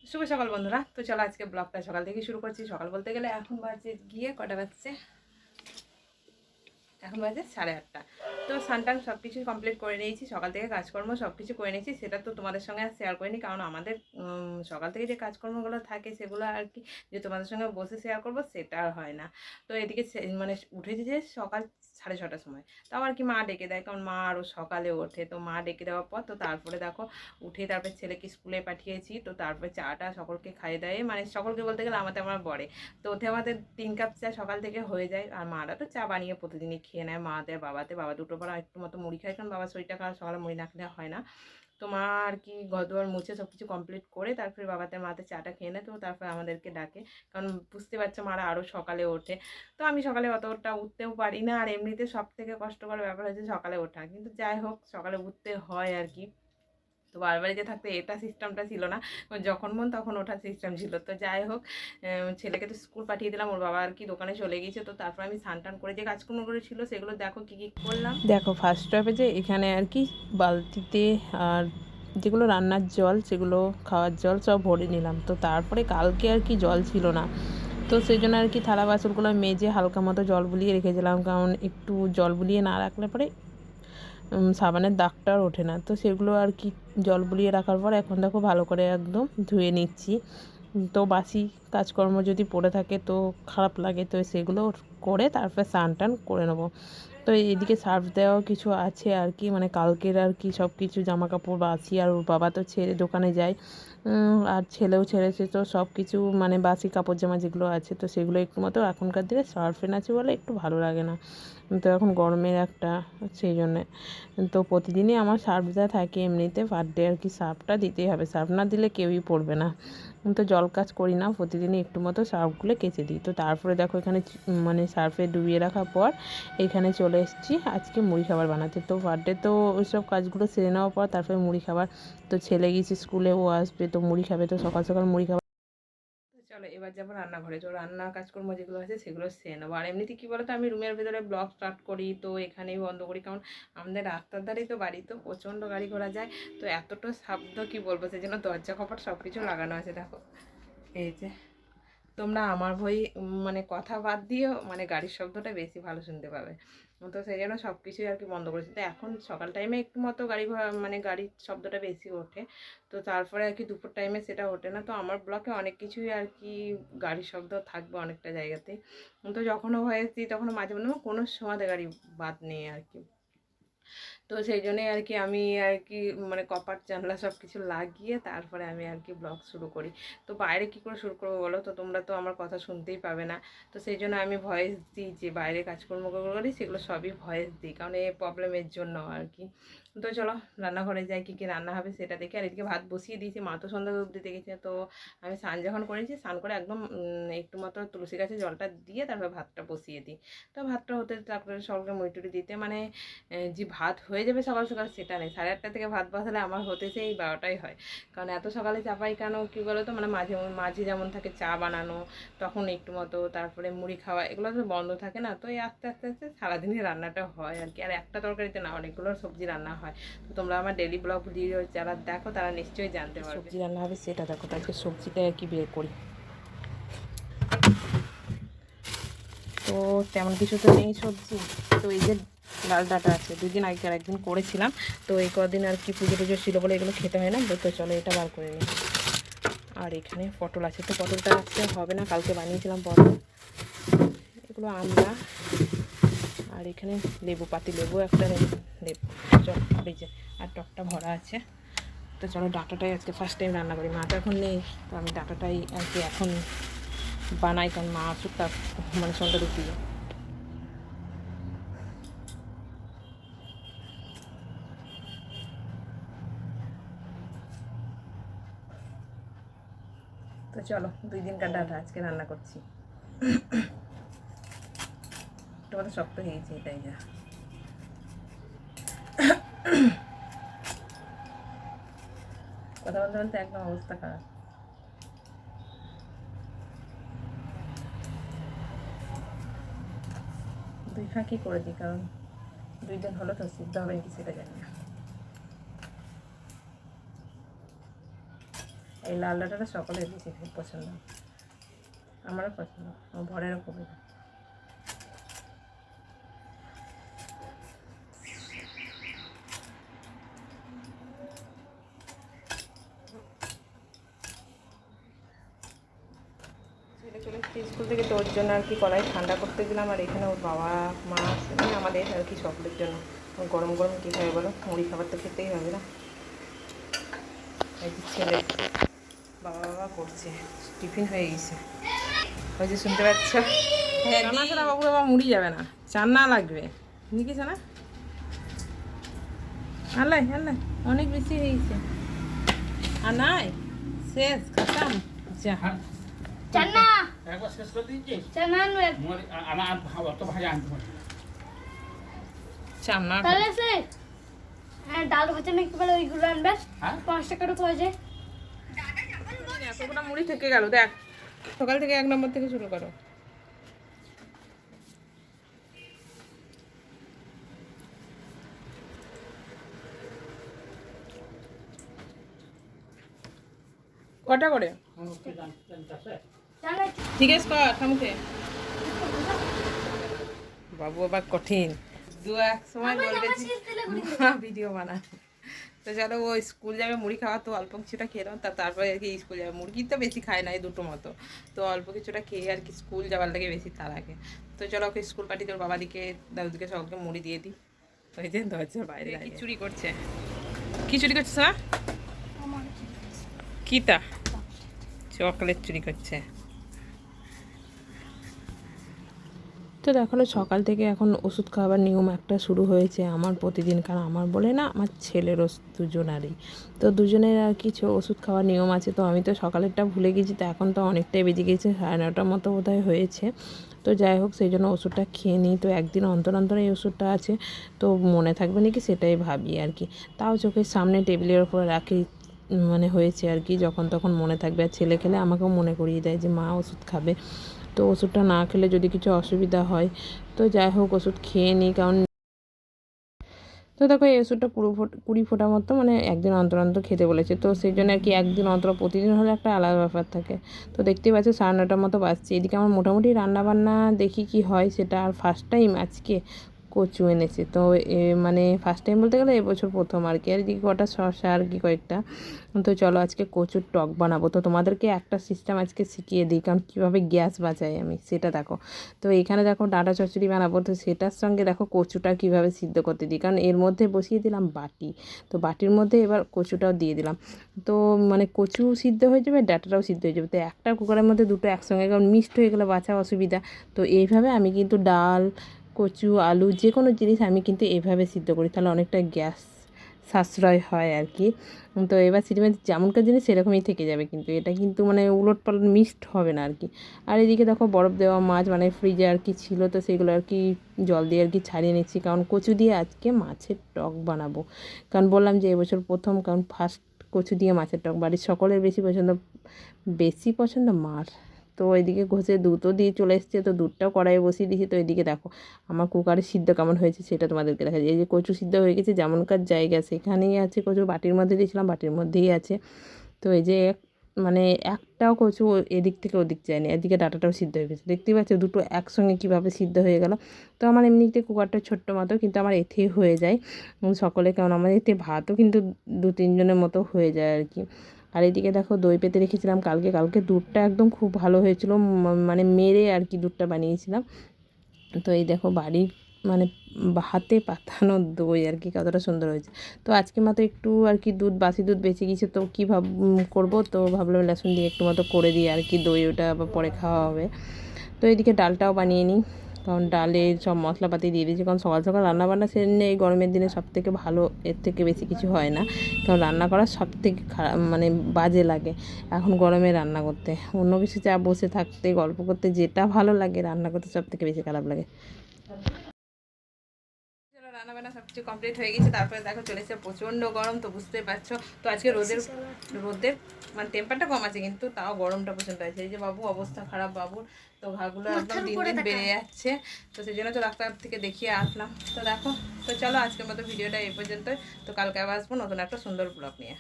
শুভ সকাল বন্ধুরা। তো চলো আজকে ব্লগটা সকাল থেকে শুরু করছি। সকাল বলতে গেলে এখন বাজে গিয়ে কটা বাজছে, এখন বাজে 8:30। তো স্নান সব কিছুই কমপ্লিট করে নিয়েছি, সকাল থেকে কাজকর্ম সব কিছু করে নিয়েছি। সেটা তো তোমাদের সঙ্গে আর শেয়ার করিনি, কারণ আমাদের সকাল থেকে যে কাজকর্মগুলো থাকে সেগুলো আর কি যে তোমাদের সঙ্গে বসে শেয়ার করবো সেটা আর হয় না। তো এদিকে মানে উঠেছি যে সকাল 6:30টার সময়। তাও আর কি মা ডেকে দেয়, কারণ মা আরও সকালে ওঠে। তো মা ডেকে দেওয়ার পর তো তারপরে দেখো উঠে তারপরে ছেলেকে স্কুলে পাঠিয়েছি। তো তারপরে চাটা সকলকে খাইয়ে দেয়, মানে সকলকে বলতে গেলে আমার বরে। তো ওতে আমাদের 3 কাপ চা সকাল থেকে হয়ে যায়। আর মারা তো চা বানিয়ে প্রতিদিনই খেয়ে নেয়, মাদের বাবা দুটো পর একটু মতো মুড়ি খায়, কারণ বাবার শরীরটা খারাপ, সকালে মুড়ি না খেলে হয় না। তো মা আর কি ঘরদুয়ার মুছে সব কিছু কমপ্লিট করে তারপরে মাতে চাটা খেয়ে নেয়। তো তারপরে আমাদেরকে ডাকে, কারণ বুঝতে পারছো মারা আরও সকালে ওঠে। তো আমি সকালে অতটা উঠতেও পারি না, আর এমনিতে সব থেকে কষ্টকর ব্যাপার হচ্ছে সকালে ওঠা, কিন্তু যাই হোক সকালে উঠতে হয় আর কি। তো বারবারই যে থাকতে এটা সিস্টেমটা ছিল না, যখন মন তখন ওঠার সিস্টেম ছিল। তো যাই হোক, ছেলেকে তো স্কুল পাঠিয়ে দিলাম, ওর বাবা আর কি দোকানে চলে গিয়েছে। তো তারপর আমি স্নান টান করে যে কাজকর্মগুলো ছিল সেগুলো দেখো কী কী করলাম। দেখো ফার্স্ট স্টেপে যে এখানে আর কি বালতিতে আর যেগুলো রান্নার জল সেগুলো খাওয়ার জল সব ভরে নিলাম। তো তারপরে কালকে আর কি জল ছিল না, তো সেই জন্য আর কি থালা বাসনগুলো মেজে হালকা মতো জল বুলিয়ে রেখেছিলাম, কারণ একটু জল বুলিয়ে না রাখলে পরে সাবানের দাগটা আর ওঠে না। তো সেগুলো আর কি জল বুলিয়ে রাখার পর এখন দেখো ভালো করে একদম ধুয়ে নিচ্ছি। তো বাসি কাজকর্ম যদি পড়ে থাকে তো খারাপ লাগে, তো সেগুলো করে তারপরে স্নান টান করে নেবো। তো এদিকে সার্ফ দেওয়াও কিছু আছে আর কি, মানে কালকের আর কি সব কিছু জামা কাপড় বাসি, আর ওর বাবা তো ছেড়ে দোকানে যায়, আর ছেলেও ছেড়েছে। তো সব কিছু মানে বাসি কাপড় জামা যেগুলো আছে তো সেগুলো একটু মতো এখনকার দিনে সার্ফেন আছে বলে একটু ভালো লাগে না। তো এখন গরমের একটা সেই জন্যে তো প্রতিদিনই আমার সার্ফ দেওয়া থাকে, এমনিতে পার ডে আর কি সার্ফটা দিতেই হবে, সার্ফ না দিলে কেউই পড়বে না। তো জল কাজ করি না, প্রতিদিনই একটু মতো সার্ফগুলো কেচে দিই। তো তারপরে দেখো এখানে মানে সার্ফে ডুবিয়ে রাখার পর এখানে চলে এসেছি আজকে মুড়ি খাবার বানাতে। তো পার ডে তো ওইসব কাজগুলো সেরে নেওয়ার পর তারপরে মুড়ি খাবার। তো ছেলে গিয়েছে স্কুলে, ও আসবে তো মুড়ি খাবে, তো সকাল সকাল মুড়ি খাবার। চলো এবার যাবো রান্নাঘরে, তো রান্না কাজকর্ম যেগুলো আছে সেগুলো সেরে নেবো। আর এমনিতে কী বলতো, আমি রুমের ভেতরে ব্লগ স্টার্ট করি তো এখানেই বন্ধ করি, কারণ আমাদের রাস্তার ধারেই তো বাড়ি, তো প্রচণ্ড গাড়ি ঘোড়া যায়। তো এতটা শব্দ কি বলবো, সেই জন্য দরজা কপাট সব কিছু লাগানো আছে। দেখো এই যে তোমরা আমার মানে কথা বাদ দিয়েও মানে গাড়ির শব্দটা বেশি ভালো শুনতে পাবে। তো সেই জন্য সব কিছুই আর কি বন্ধ করেছি। তো এখন সকাল টাইমে একটু মতো গাড়ি ঘোড়া মানে গাড়ির শব্দটা বেশি ওঠে, তো তারপরে আর কি দুপুর টাইমে সেটা ওঠে না। তো আমার ব্লকে অনেক কিছুই আর কি গাড়ির শব্দ থাকবে অনেকটা জায়গাতে। তো যখনও হয়েছি তখন মাঝে মাঝে কোনো সময় গাড়ি বাদ নেই আর কি। তো সেই জন্যই আর কি আমি আর কি মানে কপাট জানলা সব কিছু লাগিয়ে তারপরে আমি আর কি ব্লগ শুরু করি। তো বাইরে কি করে শুরু করবো বলো, তো তোমরা তো আমার কথা শুনতেই পাবে না। তো সেই জন্য আমি ভয়েস দিই, যে বাইরে কাজকর্মগুলো করি সেগুলো সবই ভয়েস দিই, কারণ এই প্রবলেমের জন্য আর কি। তো চলো রান্নাঘরে যাই, কী কী রান্না হবে সেটা দেখে। আর এদিকে ভাত বসিয়ে দিয়েছি, মা তো সন্ধ্যা ধূপ দিতে গেছে। তো আমি স্নান যখন করেছি, স্নান করে একদম একটু মতো তুলসী গাছে জলটা দিয়ে তারপরে ভাতটা বসিয়ে দিই। তো ভাতটা হতে তারপরে সকলকে মুড়ি দিতে মানে যে ভাত হয়ে যাবে সকাল সকাল সেটা নেই, 8:30 থেকে ভাত বসালে আমার হতে সেই 12টাই হয়। কারণ এত সকালে চাপাই কেন কী বলো তো, মানে মাঝে মাঝে যেমন থাকে চা বানানো, তখন একটু মতো তারপরে মুড়ি খাওয়া, এগুলো তো বন্ধ থাকে না। তো এই আস্তে আস্তে আস্তে সারাদিনই রান্নাটা হয় আর কি। আর একটা তরকারিতে না, অনেকগুলো সবজি রান্না হয়। তো তোমরা আমার ডেলি ব্লগ ভিডিও যারা দেখো তারা নিশ্চয়ই জানতে পারবে সবজি রান্না হবে সেটা। দেখো আজকে সবজিটা আর কি বের করি। তো তেমন কিছু তো নেই সবজি। তো এই যে লাল ডাঁটা আছে, 2 দিন আগেকার একদিন করেছিলাম। তো এই কদিন আর কি পুজো টুজো ছিল বলে এগুলো খেতে হয় না, তো চলো এটা বার করে নিই। আর এখানে পটল আছে, তো পটলটা আজকে হবে না, কালকে বানিয়েছিলাম পটল। এগুলো আমরা, আর এখানে লেবু, পাতি লেবু একটা, লেবু চল এই যে, আর টকটা ভরা আছে। তো চলো ডাঁটাটাই আজকে ফার্স্ট টাইম রান্না করি, মাটা এখন নেই। তো আমি ডাঁটাটাই আর কি এখন বানাই, কারণ মা আসুক তার মানে সন্ধ্যা দুধ দিয়ে। তো চলো 2 দিনকার ডাটা আজকে রান্না করছি। তোমাদের শক্ত হয়ে গেছে এটাই যা। কথা বলতে বলতে একদম অবস্থা খারাপ। 2 ফাঁকি করে দিই, কারণ 2 দিন হলো তো সিদ্ধ হবে কি সেটা জানি না। এই লাল ডাঁটাটা সকলের বেশি খুব পছন্দ, আমারও পছন্দ, আমার ভরেরও খুবই। চলে এসেছি স্কুল থেকে, তো ওর জন্য আর কি কড়াই ঠান্ডা করতে দিলাম। আর এখানে ওর বাবা মা মানে আমাদের আর কি সকলের জন্য গরম গরম কী খাবে বলো, মুড়ি খাবার তো খেতেই হবে না। এই যে ছেলে বাবা করছে, টিফিন হয়ে গেছে, ওই যে শুনতে পাচ্ছ। রান্না ছাড়া বাবু বাবা মুড়ি যাবে না, চান্না লাগবে, বুঝেছে না? আল্লাহ আল্লাহ অনেক বেশি হয়ে গেছে, আর নাই শেষ খাতাম যা। চান্না একবার শেষ করে দিয়েছি। চান্না আনবে আমার অত ভাজা আনতে পারি। চান্না তাহলে সে ডাল ভাজা নাকি বলে ওইগুলো আনবে, হ্যাঁ 5 টাকারও পাওয়া যায়। এতগুলো মুড়ি থেকে গেল, দেখ সকাল থেকে 1 নম্বর থেকে শুরু করো। কটা করে চান্না ঠিক আছে কর ঠামুকে। বাবু আবার কঠিন, দু এক সময় বলবে ভিডিও বানা। তো চলো ও স্কুল যাবে, মুড়ি খাওয়া তো অল্প কিছুটা খেলাম, তারপরে আর কি স্কুল যাবে। মুরগি তো বেশি খায় না, এই দুটো মতো, তো অল্প কিছুটা খেয়ে আর কি স্কুল যাওয়ার লাগে বেশি তার আগে। তো চলো ওকে স্কুল পাঠিয়ে তোর বাবাদিকে দাদুদিকে সকলকে মুড়ি দিয়ে দিই। ওই যে দরজার বাইরে খিচুড়ি করছে, খিচুড়ি করছে না কি তা চকলেট চুরি করছে। তো দেখো সকাল থেকে এখন ওষুধ খাওয়ার নিয়ম একটা শুরু হয়েছে আমার প্রতিদিন, কারণ আমার বলে না আমার ছেলেরও দুজনারই, তো দুজনের আর কিছু ওষুধ খাওয়ার নিয়ম আছে। তো আমি তো সকালেরটা ভুলে গেছি, তো এখন তো অনেকটাই বেজে গেছে, 9:30 মতো বোধহয় হয়েছে। তো যাই হোক সেই জন্য ওষুধটা খেয়ে নিই, তো একদিন অন্তর অন্তর এই ওষুধটা আছে, তো মনে থাকবে নাকি সেটাই ভাবি আর কি। তাও চোখের সামনে টেবিলের ওপর রাখি মানে হয়েছে আর কি, যখন তখন মনে থাকবে। আর ছেলে খেলে আমাকেও মনে করিয়ে দেয় যে মা ওষুধ খাবে, তো ওষুধটা না খেলে যদি কিছু অসুবিধা হয়। তো যাই হোক ওষুধ খেয়ে নিই, কারণ তো দেখো এই ওষুধটা 20 ফোঁটা মতো মানে একদিন অন্তর অন্তর খেতে বলেছে, তো সেই জন্য আর কি একদিন অন্তর প্রতিদিন হলে একটা আলাদা ব্যাপার থাকে। তো দেখতেই পাচ্ছি 9:30 মতো বাজছে, এদিকে আমার মোটামুটি রান্নাবান্না দেখি কি হয় সেটা। আর ফার্স্ট টাইম আজকে কচু এনেছে, তো মানে ফার্স্ট টাইম বলতে গেলে এবছর প্রথম আর কি। আর এদিকে কটা শসা আর কি কয়েকটা। তো চলো আজকে কচুর টক বানাবো, তো তোমাদেরকে একটা সিস্টেম আজকে শিখিয়ে দিই, কারণ কীভাবে গ্যাস বাঁচাই আমি সেটা দেখো। তো এখানে দেখো ডাঁটা চচ্চড়ি বানাবো, তো সেটার সঙ্গে দেখো কচুটা কীভাবে সিদ্ধ করতে দিই, কারণ এর মধ্যে বসিয়ে দিলাম বাটি, তো বাটির মধ্যে এবার কচুটাও দিয়ে দিলাম। তো মানে কচু সিদ্ধ হয়ে যাবে, ডাঁটাটাও সিদ্ধ হয়ে যাবে, তো একটা কুকারের মধ্যে দুটো একসঙ্গে, কারণ মিক্সড হয়ে গেলে বাছা অসুবিধা। তো এইভাবে আমি কিন্তু ডাল কচু আলু যে কোনো জিনিস আমি কিন্তু এভাবে সিদ্ধ করি, তাহলে অনেকটা গ্যাস সাশ্রয় হয় আর কি। তো এবার সিটিমেন্ট যেমনকার জিনিস সেরকমই থেকে যাবে, কিন্তু এটা কিন্তু মানে উলট পালট মিক্সড হবে না আর কি। আর এদিকে দেখো বরফ দেওয়া মাছ মানে ফ্রিজে আর কি ছিল, তো সেগুলো আর কি জল দিয়ে আর কি ছাড়িয়ে নিচ্ছি, কারণ কচু দিয়ে আজকে মাছের টক বানাবো। কারণ বললাম যে এবছর প্রথম, কারণ ফার্স্ট কচু দিয়ে মাছের টক, বাড়ির সকলের বেশি পছন্দ মার। তো এদিকে ঘষে দুধও দিয়ে চলে এসছে, তো দুধটাও কড়াইয়ে বসিয়ে দিয়েছি। তো এদিকে দেখো আমার কুকারে সিদ্ধ কেমন হয়েছে সেটা তোমাদেরকে দেখা যায়। এই যে কচু সিদ্ধ হয়ে গেছে, যেমনকার জায়গা সেখানেই আছে কচু, বাটির মধ্যে দিয়েছিলাম বাটির মধ্যেই আছে। তো এই যে মানে একটাও কচু এদিক থেকে ওদিক যায়নি, এদিকে ডাঁটাটাও সিদ্ধ হয়ে গেছে, দেখতেই পাচ্ছ দুটো একসঙ্গে কীভাবে সিদ্ধ হয়ে গেল। তো আমার এমনিতে কুকারটা ছোট্ট মতো, কিন্তু আমার এতেই হয়ে যায় সকলে, কারণ আমার এতে ভাতও কিন্তু 2-3 জনের মতো হয়ে যায় আর কি। আর এদিকে দেখো দই পেতে রেখেছিলাম কালকে দুধটা একদম খুব ভালো হয়েছিল, মানে মেরে আর কি দুধটা বানিয়েছিলাম। তো এই দেখো বাড়ির মানে হাতে পাতানো দই আর কি কতটা সুন্দর হয়েছে। তো আজকে মাত্র একটু আর কি বাসি দুধ বেঁচে গিয়েছে, তো কী করবো, তো ভাবলাম লসুন দিয়ে একটু মতো করে দিই আর কি দই, ওটা আবার পরে খাওয়া হবে। তো এদিকে ডালটাও বানিয়ে নিই, কারণ ডালে সব মশলাপাতি দিয়ে দিয়েছি, কারণ সকাল সকাল রান্নাবান্না সেরে নিয়ে এই গরমের দিনে সবথেকে ভালো, এর থেকে বেশি কিছু হয় না, কারণ রান্না করা সবথেকে খারাপ মানে বাজে লাগে এখন গরমে রান্না করতে। অন্য কিছু চা বসে থাকতে গল্প করতে যেটা ভালো লাগে, রান্না করতে সবথেকে বেশি খারাপ লাগে। চলো রান্নাবান্না সব কিছু কমপ্লিট হয়ে গেছে, তারপরে দেখো চলেছে প্রচণ্ড গরম, তো বুঝতেই পারছো। তো আজকে রোদের মানে টেম্পারটা কম আছে, কিন্তু তাও গরমটা প্রচণ্ড আছে। এই যে বাবু অবস্থা খারাপ বাবুর, তো ঘাগুলো একদম দিন দিন বেড়ে যাচ্ছে, তো সেই জন্য তো ডাক্তার থেকে দেখিয়ে আসলাম। তো দেখো, তো চলো আজকের মতো ভিডিওটা এই পর্যন্তই, তো কালকে আবার আসবো নতুন একটা সুন্দর ব্লগ নিয়ে।